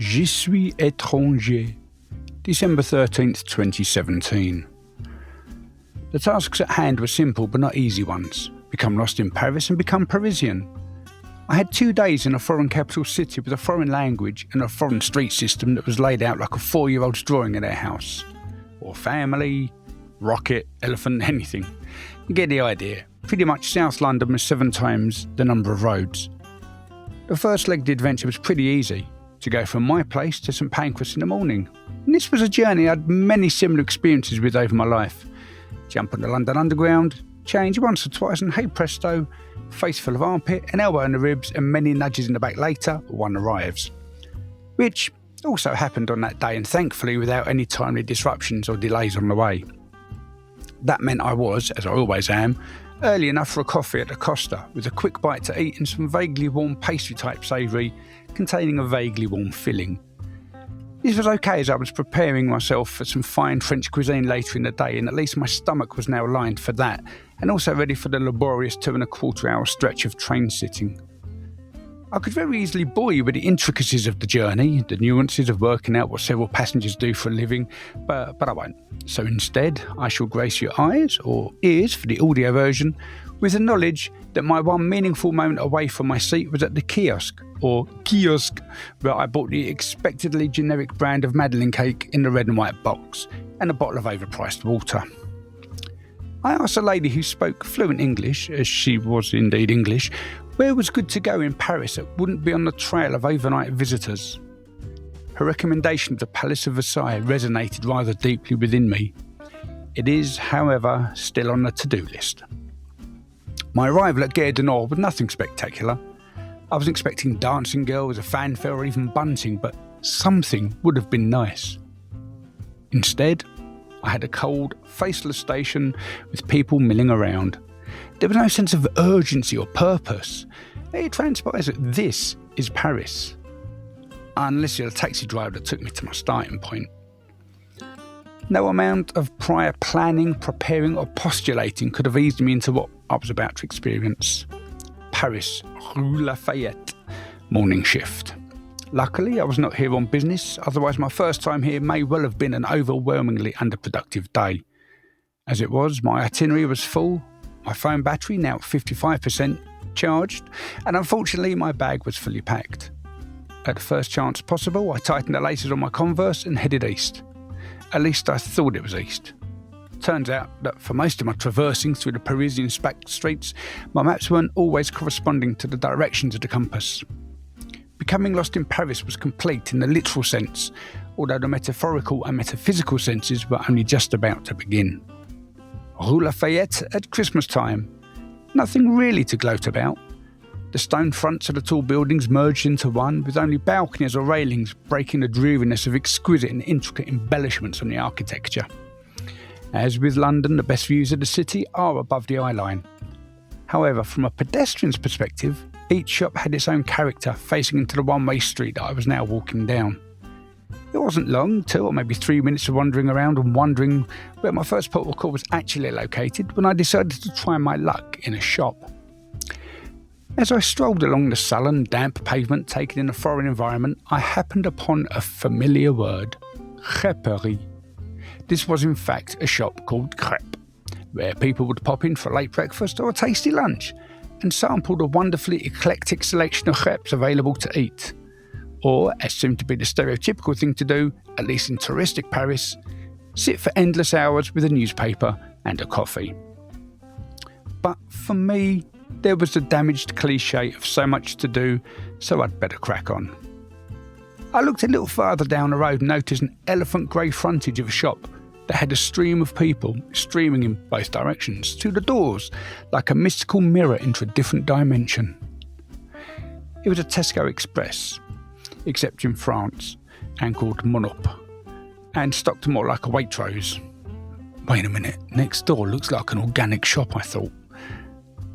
Suis Étranger, December 13th, 2017. The tasks at hand were simple but not easy ones. Become lost in Paris and become Parisian. I had 2 days in a foreign capital city with a foreign language and a foreign street system that was laid out like a 4-year-old's drawing of their house. Or family, rocket, elephant, anything. You get the idea. Pretty much South London was 7 times the number of roads. The first leg of the adventure was pretty easy. To go from my place to St Pancras in the morning. And this was a journey I had many similar experiences with over my life. Jump on the London Underground, change once or twice and hey presto, face full of armpit, an elbow in the ribs and many nudges in the back later, one arrives. Which also happened on that day and thankfully without any timely disruptions or delays on the way. That meant I was, as I always am, early enough for a coffee at the Costa with a quick bite to eat and some vaguely warm pastry type savoury containing a vaguely warm filling. This was okay as I was preparing myself for some fine French cuisine later in the day and at least my stomach was now aligned for that and also ready for the laborious 2.25 hour stretch of train sitting. I could very easily bore you with the intricacies of the journey, the nuances of working out what several passengers do for a living, but I won't. So instead, I shall grace your eyes, or ears for the audio version, with the knowledge that my one meaningful moment away from my seat was at the kiosk, where I bought the expectedly generic brand of Madeleine cake in the red and white box, and a bottle of overpriced water. I asked a lady who spoke fluent English, as she was indeed English, where was good to go in Paris that wouldn't be on the trail of overnight visitors. Her recommendation of the Palace of Versailles resonated rather deeply within me. It is, however, still on the to-do list. My arrival at Gare du Nord was nothing spectacular. I was expecting dancing girls, a fanfare or even bunting, but something would have been nice. Instead, I had a cold, faceless station with people milling around. There was no sense of urgency or purpose. It transpires that this is Paris. Unless you're a taxi driver that took me to my starting point. No amount of prior planning, preparing or postulating could have eased me into what I was about to experience. Paris, Rue Lafayette, morning shift. Luckily, I was not here on business, otherwise my first time here may well have been an overwhelmingly underproductive day. As it was, my itinerary was full, my phone battery now 55% charged, and unfortunately my bag was fully packed. At the first chance possible, I tightened the laces on my Converse and headed east. At least I thought it was east. Turns out that for most of my traversing through the Parisian back streets, my maps weren't always corresponding to the directions of the compass. Becoming lost in Paris was complete in the literal sense, although the metaphorical and metaphysical senses were only just about to begin. Rue Lafayette at Christmas time. Nothing really to gloat about. The stone fronts of the tall buildings merged into one, with only balconies or railings breaking the dreariness of exquisite and intricate embellishments on the architecture. As with London, the best views of the city are above the eye line. However, from a pedestrian's perspective, each shop had its own character facing into the one-way street that I was now walking down. It wasn't long, 2 or maybe 3 minutes of wandering around and wondering where my first port of call was actually located when I decided to try my luck in a shop. As I strolled along the sullen, damp pavement taken in a foreign environment, I happened upon a familiar word, crêperie. This was in fact a shop called Crêpe, where people would pop in for a late breakfast or a tasty lunch and sample the wonderfully eclectic selection of crêpes available to eat. Or, as seemed to be the stereotypical thing to do, at least in touristic Paris, sit for endless hours with a newspaper and a coffee. But for me, there was the damaged cliché of so much to do, so I'd better crack on. I looked a little farther down the road and noticed an elephant grey frontage of a shop that had a stream of people streaming in both directions to the doors, like a mystical mirror into a different dimension. It was a Tesco Express, except in France, and called Monop, and stocked more like a Waitrose. Wait a minute, next door looks like an organic shop, I thought.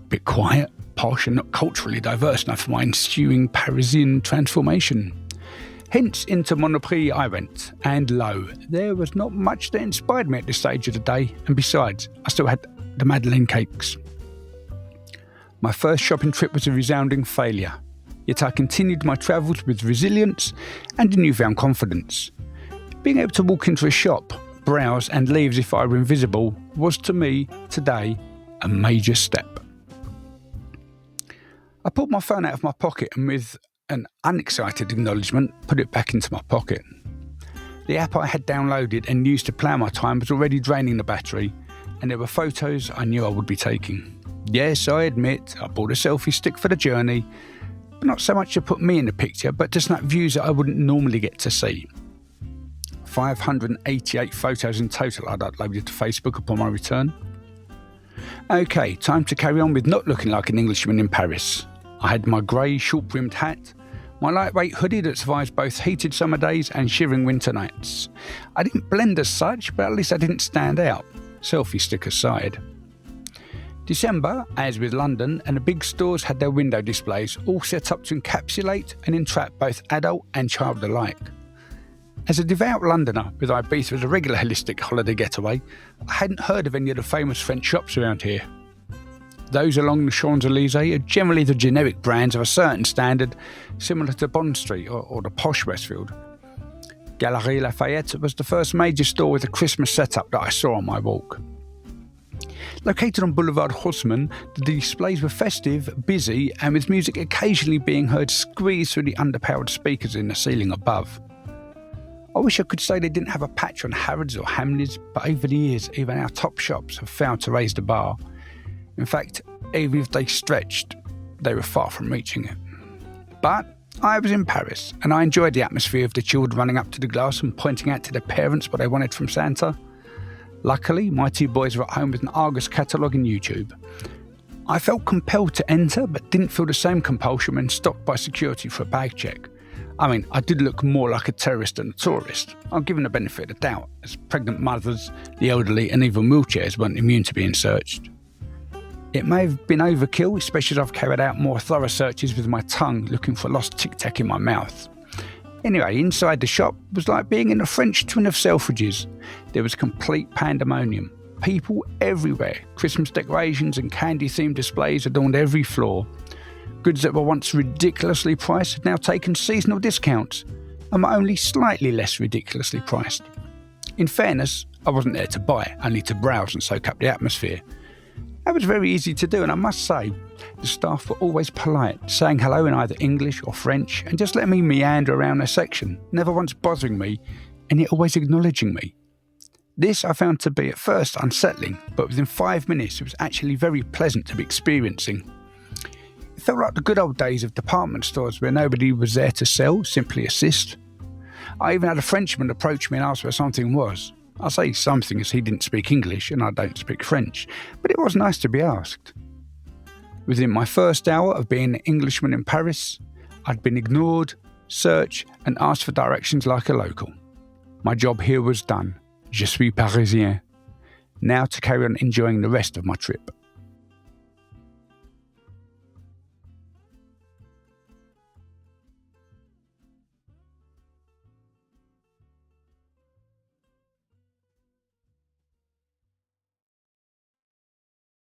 Bit quiet, posh and not culturally diverse enough for my ensuing Parisian transformation. Hence into Monoprix I went, and lo, there was not much that inspired me at this stage of the day, and besides, I still had the Madeleine cakes. My first shopping trip was a resounding failure. yet I continued my travels with resilience and a newfound confidence. Being able to walk into a shop, browse and leave as if I were invisible was to me, today, a major step. I pulled my phone out of my pocket and with an unexcited acknowledgement, put it back into my pocket. The app I had downloaded and used to plan my time was already draining the battery, and there were photos I knew I would be taking. Yes, I admit, I bought a selfie stick for the journey, but not so much to put me in the picture, but to snap views that I wouldn't normally get to see. 588 photos in total I'd uploaded to Facebook upon my return. Okay, time to carry on with not looking like an Englishman in Paris. I had my grey, short-brimmed hat, my lightweight hoodie that survives both heated summer days and shivering winter nights. I didn't blend as such, but at least I didn't stand out. Selfie stick aside. December, as with London, and the big stores had their window displays all set up to encapsulate and entrap both adult and child alike. As a devout Londoner with Ibiza as a regular holistic holiday getaway, I hadn't heard of any of the famous French shops around here. Those along the Champs-Élysées are generally the generic brands of a certain standard, similar to Bond Street or the posh Westfield. Galeries Lafayette was the first major store with a Christmas setup that I saw on my walk. Located on Boulevard Haussmann, the displays were festive, busy, and with music occasionally being heard squeezed through the underpowered speakers in the ceiling above. I wish I could say they didn't have a patch on Harrods or Hamleys, but over the years, even our top shops have failed to raise the bar. In fact, even if they stretched, they were far from reaching it. But I was in Paris, and I enjoyed the atmosphere of the children running up to the glass and pointing out to their parents what they wanted from Santa. Luckily, my two boys were at home with an Argos catalogue and YouTube. I felt compelled to enter, but didn't feel the same compulsion when stopped by security for a bag check. I mean, I did look more like a terrorist than a tourist. I'm given the benefit of the doubt, as pregnant mothers, the elderly, and even wheelchairs weren't immune to being searched. It may have been overkill, especially as I've carried out more thorough searches with my tongue looking for lost Tic Tac in my mouth. Anyway, inside the shop was like being in a French twin of Selfridges. There was complete pandemonium. People everywhere. Christmas decorations and candy-themed displays adorned every floor. Goods that were once ridiculously priced had now taken seasonal discounts and were only slightly less ridiculously priced. In fairness, I wasn't there to buy, only to browse and soak up the atmosphere. That was very easy to do, and I must say, the staff were always polite, saying hello in either English or French and just letting me meander around their section, never once bothering me, and yet always acknowledging me. This I found to be at first unsettling, but within 5 minutes it was actually very pleasant to be experiencing. It felt like the good old days of department stores where nobody was there to sell, simply assist. I even had a Frenchman approach me and ask where something was. I say something as he didn't speak English and I don't speak French, but it was nice to be asked. Within my first hour of being an Englishman in Paris, I'd been ignored, searched and asked for directions like a local. My job here was done. Je suis parisien. Now to carry on enjoying the rest of my trip.